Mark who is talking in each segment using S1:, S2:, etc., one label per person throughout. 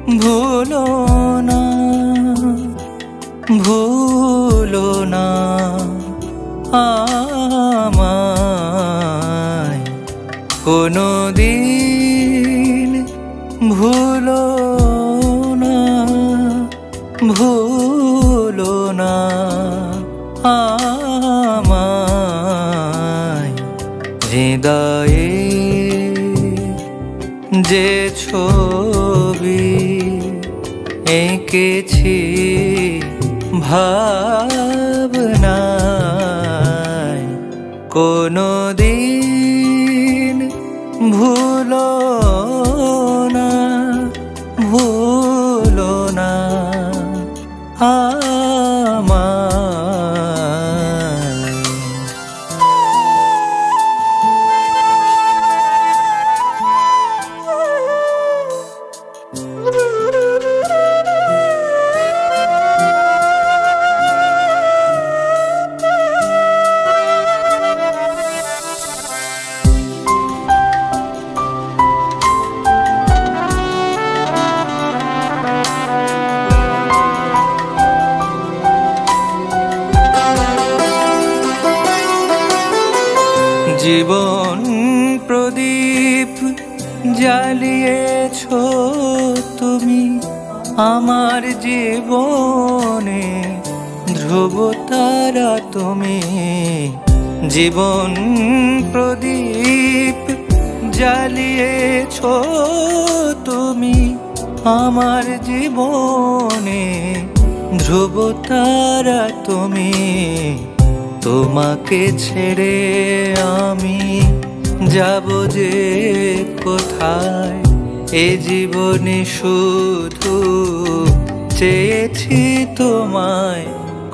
S1: ভুলো না, ভুলো না আমায় কোনোদিন, ভুলো না, ভুলো না আমায়। হৃদয়ে যে ছবি এঁকেছি ভাবনায়, কোনোদিন ভুলো না, ভুলো না আমায়। জীবন প্রদীপ জ্বালিয়েছ তুমি আমার জীবনে, ধ্রুবতারা তুমি। জীবন প্রদীপ জ্বালিয়েছ তুমি আমার জীবনে, ধ্রুবতারা তুমি। তোমাকে ছেড়ে আমি যাব যে কোথায়, এ জীবনে শুধু চেয়েছি তোমায়।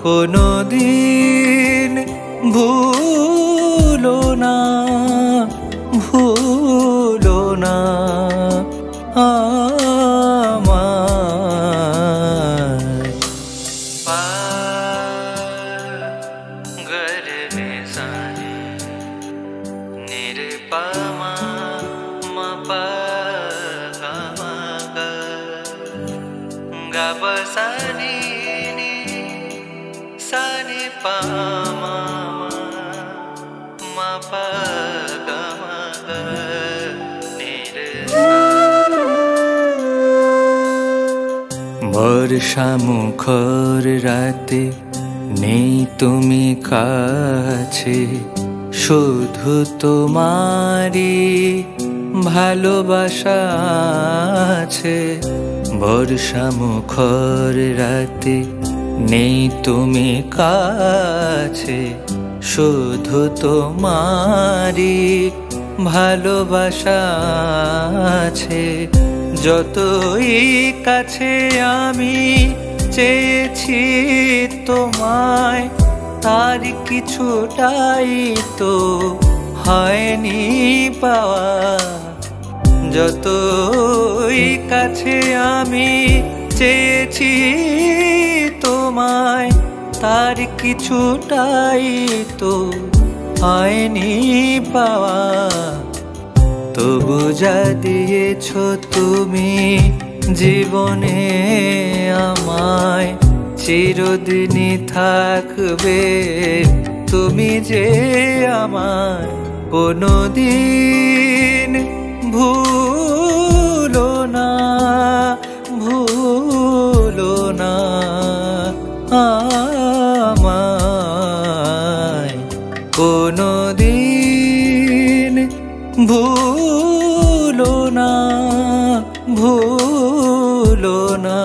S1: কোনোদিন ভুলো না, ভুলো না আমায়। Pama ma pa ga ma ga ga ba sa ni ni sa ni pa ma ma pa ga ma ga ni re sa। বর্ষা মুখর রাতে নেই তুমি কাছে, শুধু তোমারই ভালোবাসা আছে। বর্ষা মুখর রাতে নেই তুমি কাছে, শুধু তোমারই ভালোবাসা আছে। যতই কাছে আমি চেয়েছি তোমায়, তার কিছুটাই তো হয়নি পাওয়া। যতই কাছে আমি চেয়েছি তোমায়, তার কিছুটাই তো হয়নি পাওয়া। তবু যা দিয়েছ তুমি জীবনে আমায়, চিরদিনই থাকবে তুমি যে আমায়। কোনোদিন ভুলো না, ভুলো না আমায়। কোনোদিন ভুলো না, ভুলো না